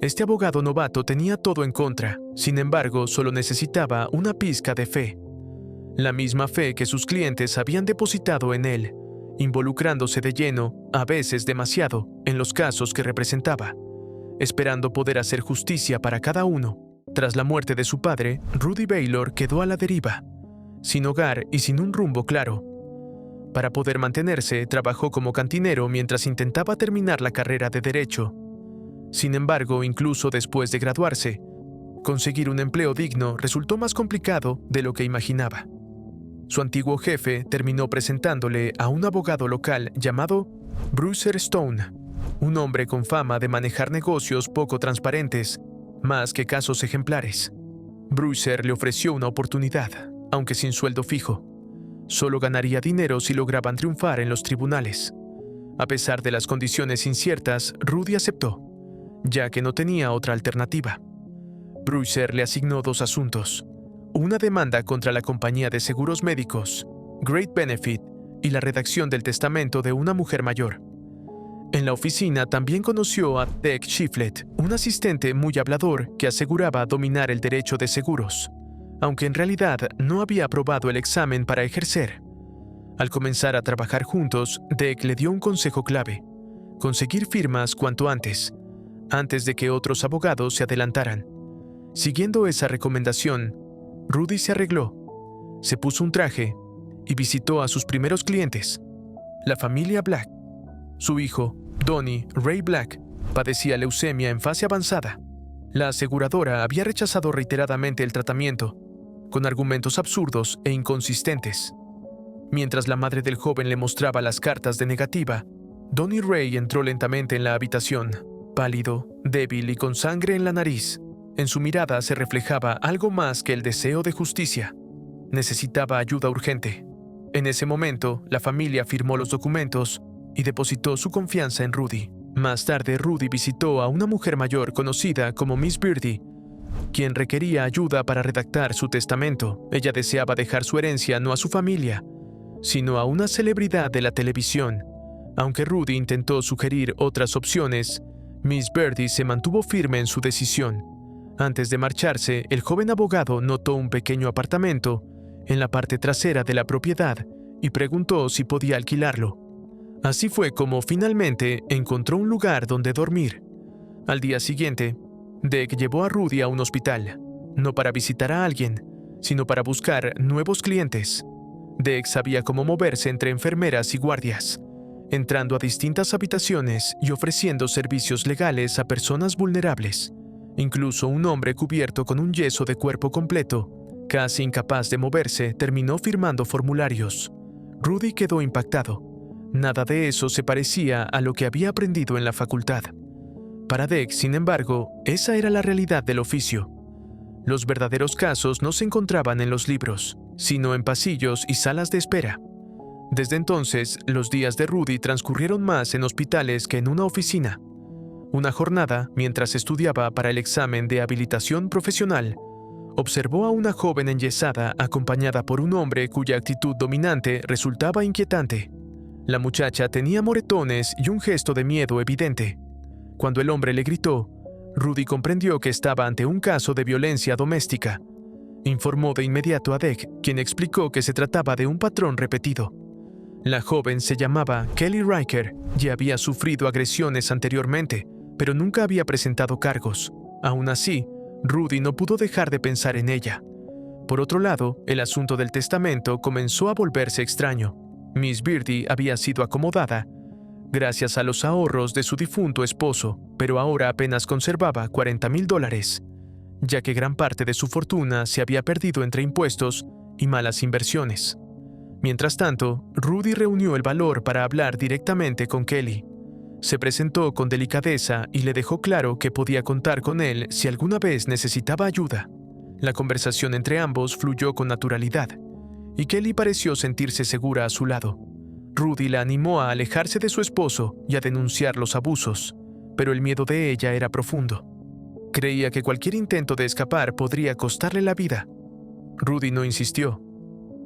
Este abogado novato tenía todo en contra, sin embargo, solo necesitaba una pizca de fe. La misma fe que sus clientes habían depositado en él, involucrándose de lleno, a veces demasiado, en los casos que representaba, esperando poder hacer justicia para cada uno. Tras la muerte de su padre, Rudy Baylor quedó a la deriva, sin hogar y sin un rumbo claro. Para poder mantenerse, trabajó como cantinero mientras intentaba terminar la carrera de Derecho. Sin embargo, incluso después de graduarse, conseguir un empleo digno resultó más complicado de lo que imaginaba. Su antiguo jefe terminó presentándole a un abogado local llamado Bruiser Stone, un hombre con fama de manejar negocios poco transparentes, más que casos ejemplares. Bruiser le ofreció una oportunidad, aunque sin sueldo fijo. Solo ganaría dinero si lograban triunfar en los tribunales. A pesar de las condiciones inciertas, Rudy aceptó, ya que no tenía otra alternativa. Bruiser le asignó 2 asuntos: una demanda contra la compañía de seguros médicos, Great Benefit, y la redacción del testamento de una mujer mayor. En la oficina también conoció a Dec Shiflett, un asistente muy hablador que aseguraba dominar el derecho de seguros, aunque en realidad no había aprobado el examen para ejercer. Al comenzar a trabajar juntos, Dec le dio un consejo clave: conseguir firmas cuanto antes de que otros abogados se adelantaran. Siguiendo esa recomendación, Rudy se arregló, se puso un traje y visitó a sus primeros clientes, la familia Black. Su hijo, Donnie Ray Black, padecía leucemia en fase avanzada. La aseguradora había rechazado reiteradamente el tratamiento, con argumentos absurdos e inconsistentes. Mientras la madre del joven le mostraba las cartas de negativa, Donnie Ray entró lentamente en la habitación, pálido, débil y con sangre en la nariz. En su mirada se reflejaba algo más que el deseo de justicia. Necesitaba ayuda urgente. En ese momento, la familia firmó los documentos y depositó su confianza en Rudy. Más tarde, Rudy visitó a una mujer mayor conocida como Miss Birdie, quien requería ayuda para redactar su testamento. Ella deseaba dejar su herencia no a su familia, sino a una celebridad de la televisión. Aunque Rudy intentó sugerir otras opciones, Miss Birdie se mantuvo firme en su decisión. Antes de marcharse, el joven abogado notó un pequeño apartamento en la parte trasera de la propiedad y preguntó si podía alquilarlo. Así fue como finalmente encontró un lugar donde dormir. Al día siguiente, Dec llevó a Rudy a un hospital, no para visitar a alguien, sino para buscar nuevos clientes. Dec sabía cómo moverse entre enfermeras y guardias, entrando a distintas habitaciones y ofreciendo servicios legales a personas vulnerables. Incluso un hombre cubierto con un yeso de cuerpo completo, casi incapaz de moverse, terminó firmando formularios. Rudy quedó impactado. Nada de eso se parecía a lo que había aprendido en la facultad. Para Dec, sin embargo, esa era la realidad del oficio. Los verdaderos casos no se encontraban en los libros, sino en pasillos y salas de espera. Desde entonces, los días de Rudy transcurrieron más en hospitales que en una oficina. Una jornada, mientras estudiaba para el examen de habilitación profesional, observó a una joven enyesada acompañada por un hombre cuya actitud dominante resultaba inquietante. La muchacha tenía moretones y un gesto de miedo evidente. Cuando el hombre le gritó, Rudy comprendió que estaba ante un caso de violencia doméstica. Informó de inmediato a Dec, quien explicó que se trataba de un patrón repetido. La joven se llamaba Kelly Riker y había sufrido agresiones anteriormente, pero nunca había presentado cargos. Aún así, Rudy no pudo dejar de pensar en ella. Por otro lado, el asunto del testamento comenzó a volverse extraño. Miss Birdie había sido acomodada gracias a los ahorros de su difunto esposo, pero ahora apenas conservaba $40,000, ya que gran parte de su fortuna se había perdido entre impuestos y malas inversiones. Mientras tanto, Rudy reunió el valor para hablar directamente con Kelly. Se presentó con delicadeza y le dejó claro que podía contar con él si alguna vez necesitaba ayuda. La conversación entre ambos fluyó con naturalidad, y Kelly pareció sentirse segura a su lado. Rudy la animó a alejarse de su esposo y a denunciar los abusos, pero el miedo de ella era profundo. Creía que cualquier intento de escapar podría costarle la vida. Rudy no insistió.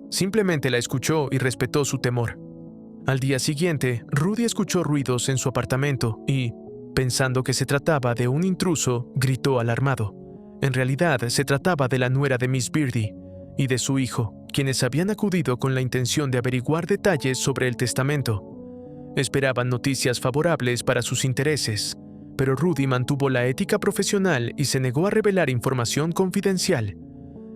Simplemente la escuchó y respetó su temor. Al día siguiente, Rudy escuchó ruidos en su apartamento y, Pensando que se trataba de un intruso, gritó alarmado. En realidad, se trataba de la nuera de Miss Birdie y de su hijo, quienes habían acudido con la intención de averiguar detalles sobre el testamento. Esperaban noticias favorables para sus intereses, pero Rudy mantuvo la ética profesional y se negó a revelar información confidencial.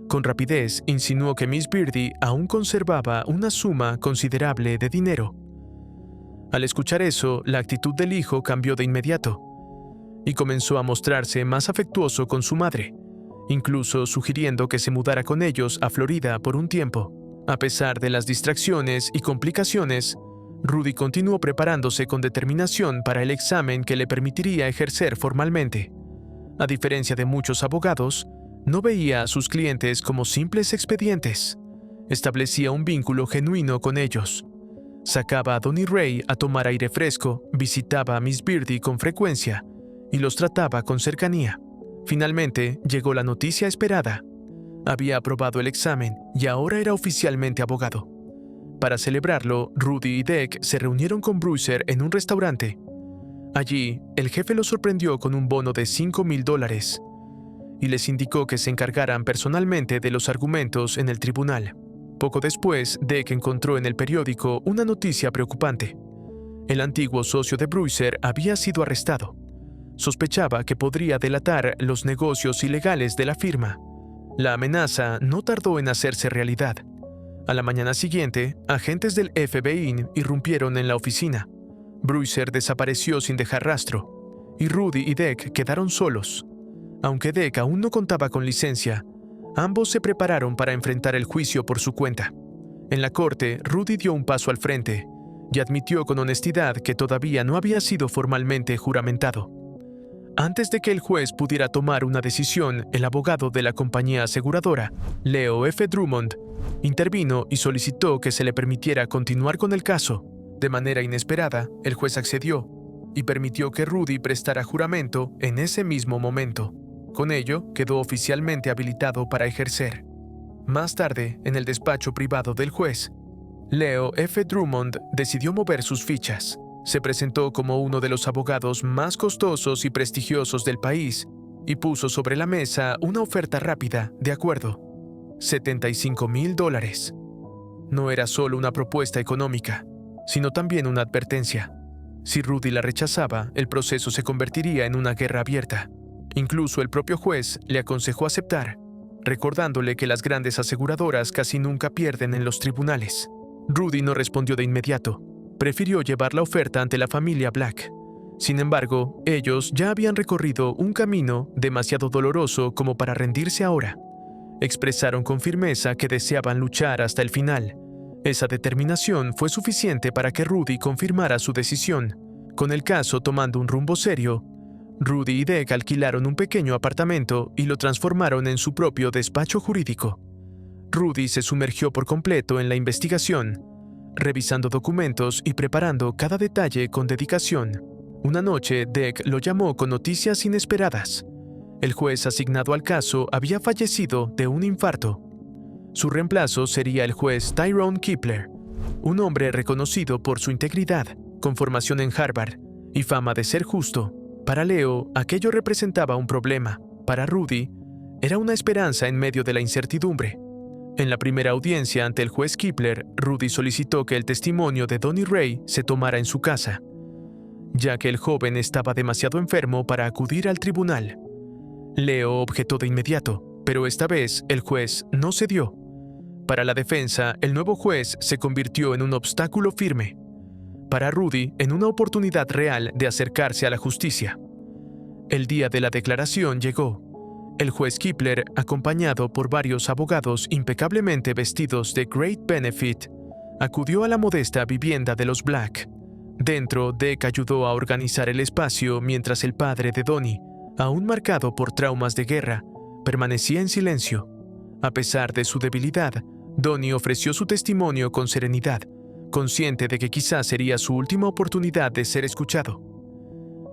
Con rapidez, insinuó que Miss Birdie aún conservaba una suma considerable de dinero. Al escuchar eso, la actitud del hijo cambió de inmediato y comenzó a mostrarse más afectuoso con su madre, incluso sugiriendo que se mudara con ellos a Florida por un tiempo. A pesar de las distracciones y complicaciones, Rudy continuó preparándose con determinación para el examen que le permitiría ejercer formalmente. A diferencia de muchos abogados, no veía a sus clientes como simples expedientes. Establecía un vínculo genuino con ellos. Sacaba a Donnie Ray a tomar aire fresco, visitaba a Miss Birdie con frecuencia y los trataba con cercanía. Finalmente, llegó la noticia esperada. Había aprobado el examen y ahora era oficialmente abogado. Para celebrarlo, Rudy y Dec se reunieron con Brewster en un restaurante. Allí, el jefe los sorprendió con un bono de $5,000 y les indicó que se encargaran personalmente de los argumentos en el tribunal. Poco después, Dec encontró en el periódico una noticia preocupante. El antiguo socio de Brewster había sido arrestado. Sospechaba que podría delatar los negocios ilegales de la firma. La amenaza no tardó en hacerse realidad. A la mañana siguiente, agentes del FBI irrumpieron en la oficina. Brewster desapareció sin dejar rastro, y Rudy y Dec quedaron solos. Aunque Dec aún no contaba con licencia, ambos se prepararon para enfrentar el juicio por su cuenta. En la corte, Rudy dio un paso al frente y admitió con honestidad que todavía no había sido formalmente juramentado. Antes de que el juez pudiera tomar una decisión, el abogado de la compañía aseguradora, Leo F. Drummond, intervino y solicitó que se le permitiera continuar con el caso. De manera inesperada, el juez accedió y permitió que Rudy prestara juramento en ese mismo momento. Con ello, quedó oficialmente habilitado para ejercer. Más tarde, en el despacho privado del juez, Leo F. Drummond decidió mover sus fichas. Se presentó como uno de los abogados más costosos y prestigiosos del país y puso sobre la mesa una oferta rápida de acuerdo: $75,000. No era solo una propuesta económica, sino también una advertencia. Si Rudy la rechazaba, el proceso se convertiría en una guerra abierta. Incluso el propio juez le aconsejó aceptar, recordándole que las grandes aseguradoras casi nunca pierden en los tribunales. Rudy no respondió de inmediato. Prefirió llevar la oferta ante la familia Black. Sin embargo, ellos ya habían recorrido un camino demasiado doloroso como para rendirse ahora. Expresaron con firmeza que deseaban luchar hasta el final. Esa determinación fue suficiente para que Rudy confirmara su decisión. Con el caso tomando un rumbo serio, Rudy y Dec alquilaron un pequeño apartamento y lo transformaron en su propio despacho jurídico. Rudy se sumergió por completo en la investigación, revisando documentos y preparando cada detalle con dedicación. Una noche, Dec lo llamó con noticias inesperadas. El juez asignado al caso había fallecido de un infarto. Su reemplazo sería el juez Tyrone Kepler, un hombre reconocido por su integridad, con formación en Harvard y fama de ser justo. Para Leo, aquello representaba un problema. Para Rudy, era una esperanza en medio de la incertidumbre. En la primera audiencia ante el juez Kepler, Rudy solicitó que el testimonio de Donnie Ray se tomara en su casa, ya que el joven estaba demasiado enfermo para acudir al tribunal. Leo objetó de inmediato, pero esta vez el juez no cedió. Para la defensa, el nuevo juez se convirtió en un obstáculo firme. Para Rudy, en una oportunidad real de acercarse a la justicia. El día de la declaración llegó. El juez Kepler, acompañado por varios abogados impecablemente vestidos de Great Benefit, acudió a la modesta vivienda de los Black. Dentro, Dec ayudó a organizar el espacio mientras el padre de Donnie, aún marcado por traumas de guerra, permanecía en silencio. A pesar de su debilidad, Donnie ofreció su testimonio con serenidad, consciente de que quizás sería su última oportunidad de ser escuchado.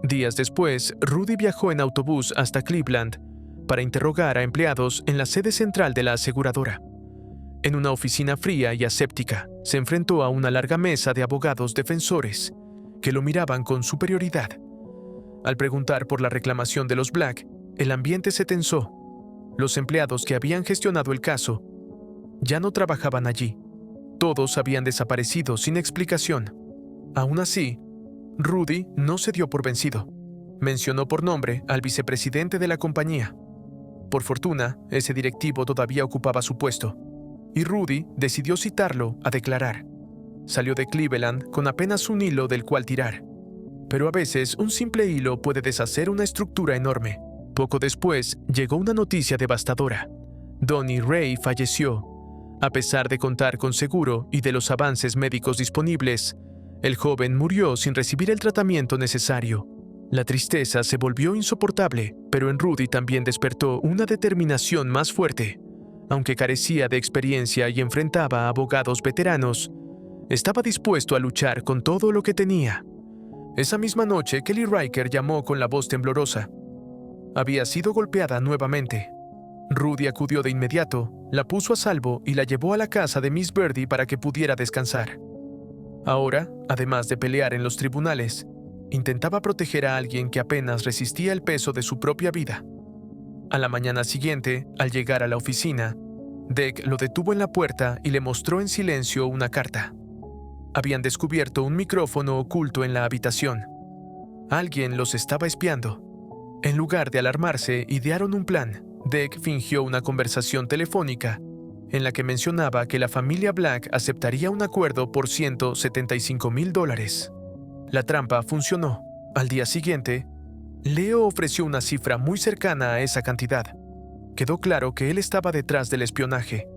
Días después, Rudy viajó en autobús hasta Cleveland para interrogar a empleados en la sede central de la aseguradora. En una oficina fría y aséptica, se enfrentó a una larga mesa de abogados defensores que lo miraban con superioridad. Al preguntar por la reclamación de los Black, el ambiente se tensó. Los empleados que habían gestionado el caso ya no trabajaban allí. Todos habían desaparecido sin explicación. Aún así, Rudy no se dio por vencido. Mencionó por nombre al vicepresidente de la compañía. Por fortuna, ese directivo todavía ocupaba su puesto, y Rudy decidió citarlo a declarar. Salió de Cleveland con apenas un hilo del cual tirar. Pero a veces un simple hilo puede deshacer una estructura enorme. Poco después, llegó una noticia devastadora. Donnie Ray falleció. A pesar de contar con seguro y de los avances médicos disponibles, el joven murió sin recibir el tratamiento necesario. La tristeza se volvió insoportable, pero en Rudy también despertó una determinación más fuerte. Aunque carecía de experiencia y enfrentaba a abogados veteranos, estaba dispuesto a luchar con todo lo que tenía. Esa misma noche, Kelly Riker llamó con la voz temblorosa. Había sido golpeada nuevamente. Rudy acudió de inmediato, la puso a salvo y la llevó a la casa de Miss Birdie para que pudiera descansar. Ahora, además de pelear en los tribunales, intentaba proteger a alguien que apenas resistía el peso de su propia vida. A la mañana siguiente, al llegar a la oficina, Deck lo detuvo en la puerta y le mostró en silencio una carta. Habían descubierto un micrófono oculto en la habitación. Alguien los estaba espiando. En lugar de alarmarse, idearon un plan. Deck fingió una conversación telefónica en la que mencionaba que la familia Black aceptaría un acuerdo por $175,000. La trampa funcionó. Al día siguiente, Leo ofreció una cifra muy cercana a esa cantidad. Quedó claro que él estaba detrás del espionaje.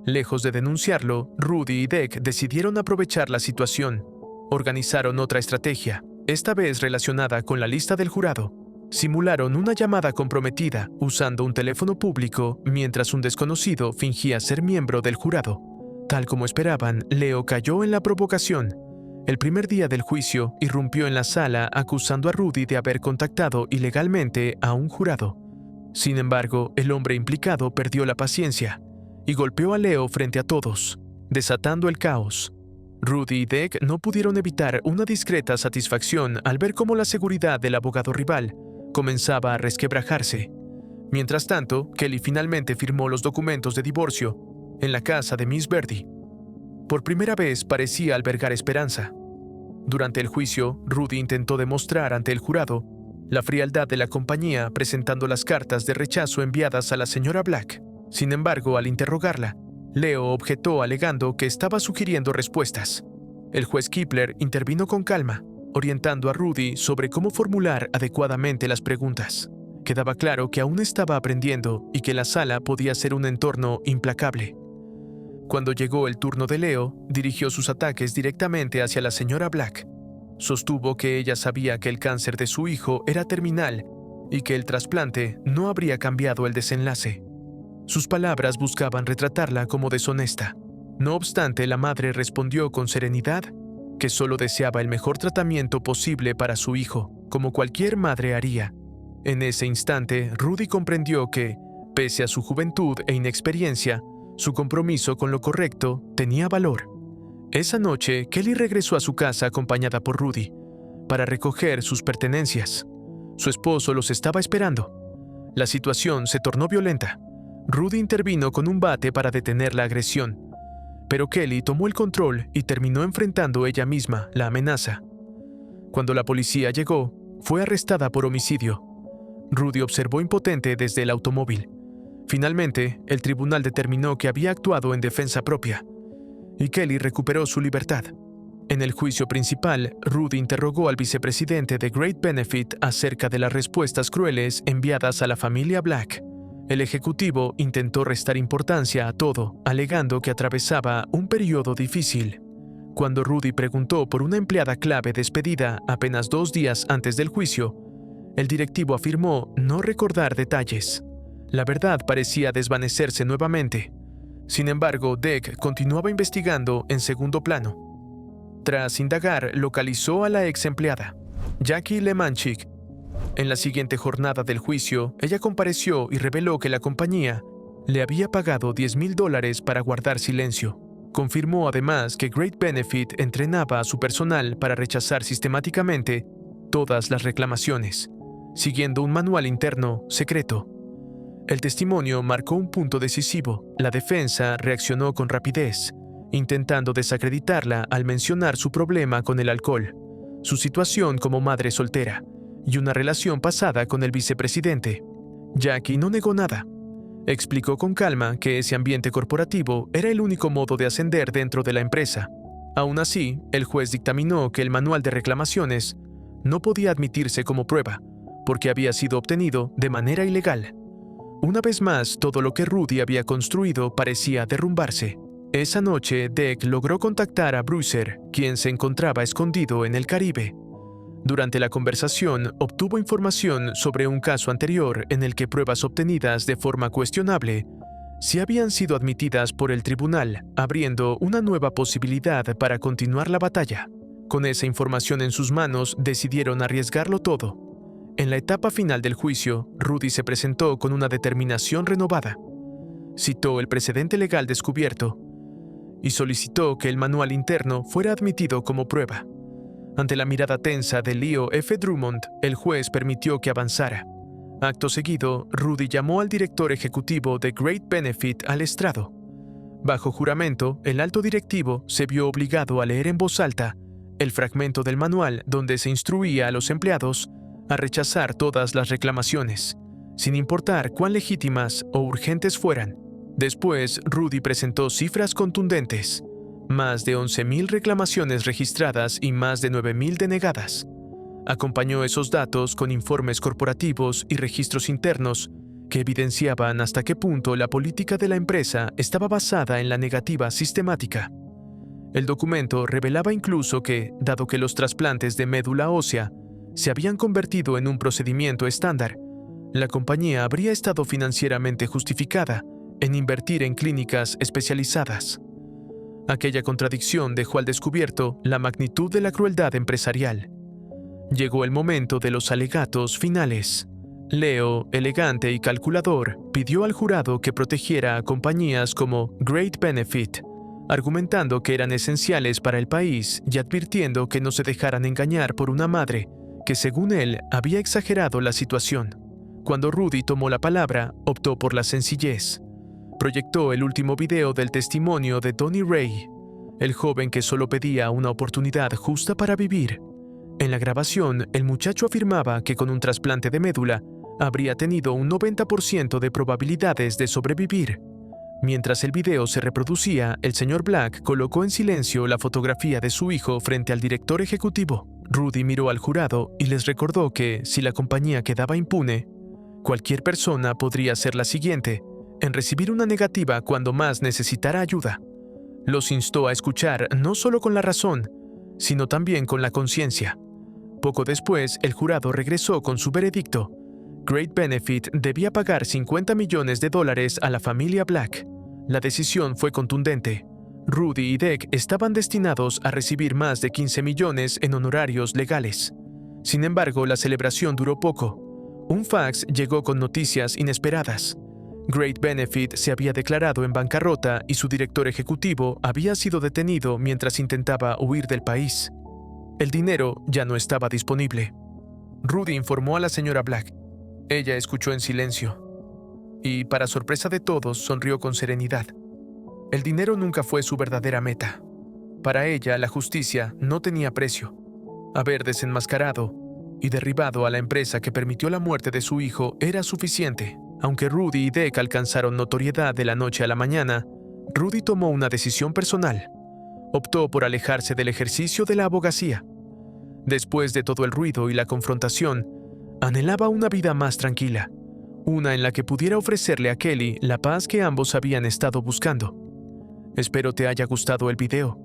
Lejos de denunciarlo, Rudy y Deck decidieron aprovechar la situación. Organizaron otra estrategia, esta vez relacionada con la lista del jurado. Simularon una llamada comprometida usando un teléfono público mientras un desconocido fingía ser miembro del jurado. Tal como esperaban, Leo cayó en la provocación. El primer día del juicio, irrumpió en la sala acusando a Rudy de haber contactado ilegalmente a un jurado. Sin embargo, el hombre implicado perdió la paciencia y golpeó a Leo frente a todos, desatando el caos. Rudy y Deck no pudieron evitar una discreta satisfacción al ver cómo la seguridad del abogado rival comenzaba a resquebrajarse. Mientras tanto, Kelly finalmente firmó los documentos de divorcio en la casa de Miss Birdie. Por primera vez parecía albergar esperanza. Durante el juicio, Rudy intentó demostrar ante el jurado la frialdad de la compañía presentando las cartas de rechazo enviadas a la señora Black. Sin embargo, al interrogarla, Leo objetó alegando que estaba sugiriendo respuestas. El juez Kipler intervino con calma, orientando a Rudy sobre cómo formular adecuadamente las preguntas. Quedaba claro que aún estaba aprendiendo y que la sala podía ser un entorno implacable. Cuando llegó el turno de Leo, dirigió sus ataques directamente hacia la señora Black. Sostuvo que ella sabía que el cáncer de su hijo era terminal y que el trasplante no habría cambiado el desenlace. Sus palabras buscaban retratarla como deshonesta. No obstante, la madre respondió con serenidad que solo deseaba el mejor tratamiento posible para su hijo, como cualquier madre haría. En ese instante, Rudy comprendió que, pese a su juventud e inexperiencia, su compromiso con lo correcto tenía valor. Esa noche, Kelly regresó a su casa acompañada por Rudy para recoger sus pertenencias. Su esposo los estaba esperando. La situación se tornó violenta. Rudy intervino con un bate para detener la agresión, pero Kelly tomó el control y terminó enfrentando ella misma la amenaza. Cuando la policía llegó, fue arrestada por homicidio. Rudy observó impotente desde el automóvil. Finalmente, el tribunal determinó que había actuado en defensa propia, y Kelly recuperó su libertad. En el juicio principal, Rudy interrogó al vicepresidente de Great Benefit acerca de las respuestas crueles enviadas a la familia Black. El ejecutivo intentó restar importancia a todo, alegando que atravesaba un periodo difícil. Cuando Rudy preguntó por una empleada clave despedida apenas 2 días antes del juicio, el directivo afirmó no recordar detalles. La verdad parecía desvanecerse nuevamente. Sin embargo, Deck continuaba investigando en segundo plano. Tras indagar, localizó a la ex empleada, Jackie Lemanchik. En la siguiente jornada del juicio, ella compareció y reveló que la compañía le había pagado $10,000 para guardar silencio. Confirmó además que Great Benefit entrenaba a su personal para rechazar sistemáticamente todas las reclamaciones, siguiendo un manual interno secreto. El testimonio marcó un punto decisivo. La defensa reaccionó con rapidez, intentando desacreditarla al mencionar su problema con el alcohol, su situación como madre soltera y una relación pasada con el vicepresidente. Jackie no negó nada. Explicó con calma que ese ambiente corporativo era el único modo de ascender dentro de la empresa. Aún así, el juez dictaminó que el manual de reclamaciones no podía admitirse como prueba, porque había sido obtenido de manera ilegal. Una vez más, todo lo que Rudy había construido parecía derrumbarse. Esa noche, Deck logró contactar a Bruiser, quien se encontraba escondido en el Caribe. Durante la conversación, obtuvo información sobre un caso anterior en el que pruebas obtenidas de forma cuestionable sí habían sido admitidas por el tribunal, abriendo una nueva posibilidad para continuar la batalla. Con esa información en sus manos, decidieron arriesgarlo todo. En la etapa final del juicio, Rudy se presentó con una determinación renovada. Citó el precedente legal descubierto y solicitó que el manual interno fuera admitido como prueba. Ante la mirada tensa de Leo F. Drummond, el juez permitió que avanzara. Acto seguido, Rudy llamó al director ejecutivo de Great Benefit al estrado. Bajo juramento, el alto directivo se vio obligado a leer en voz alta el fragmento del manual donde se instruía a los empleados a rechazar todas las reclamaciones, sin importar cuán legítimas o urgentes fueran. Después, Rudy presentó cifras contundentes: más de 11,000 reclamaciones registradas y más de 9,000 denegadas. Acompañó esos datos con informes corporativos y registros internos que evidenciaban hasta qué punto la política de la empresa estaba basada en la negativa sistemática. El documento revelaba incluso que, dado que los trasplantes de médula ósea se habían convertido en un procedimiento estándar, la compañía habría estado financieramente justificada en invertir en clínicas especializadas. Aquella contradicción dejó al descubierto la magnitud de la crueldad empresarial. Llegó el momento de los alegatos finales. Leo, elegante y calculador, pidió al jurado que protegiera a compañías como Great Benefit, argumentando que eran esenciales para el país y advirtiendo que no se dejaran engañar por una madre que, según él, había exagerado la situación. Cuando Rudy tomó la palabra, optó por la sencillez. Proyectó el último video del testimonio de Donnie Ray, el joven que solo pedía una oportunidad justa para vivir. En la grabación, el muchacho afirmaba que con un trasplante de médula habría tenido un 90% de probabilidades de sobrevivir. Mientras el video se reproducía, el señor Black colocó en silencio la fotografía de su hijo frente al director ejecutivo. Rudy miró al jurado y les recordó que, si la compañía quedaba impune, cualquier persona podría ser la siguiente en recibir una negativa cuando más necesitara ayuda. Los instó a escuchar no solo con la razón, sino también con la conciencia. Poco después, el jurado regresó con su veredicto. Great Benefit debía pagar $50 millones a la familia Black. La decisión fue contundente. Rudy y Deck estaban destinados a recibir más de 15 millones en honorarios legales. Sin embargo, la celebración duró poco. Un fax llegó con noticias inesperadas. Great Benefit se había declarado en bancarrota y su director ejecutivo había sido detenido mientras intentaba huir del país. El dinero ya no estaba disponible. Rudy informó a la señora Black. Ella escuchó en silencio y, para sorpresa de todos, sonrió con serenidad. El dinero nunca fue su verdadera meta. Para ella, la justicia no tenía precio. Haber desenmascarado y derribado a la empresa que permitió la muerte de su hijo era suficiente. Aunque Rudy y Deck alcanzaron notoriedad de la noche a la mañana, Rudy tomó una decisión personal. Optó por alejarse del ejercicio de la abogacía. Después de todo el ruido y la confrontación, anhelaba una vida más tranquila, una en la que pudiera ofrecerle a Kelly la paz que ambos habían estado buscando. Espero te haya gustado el video.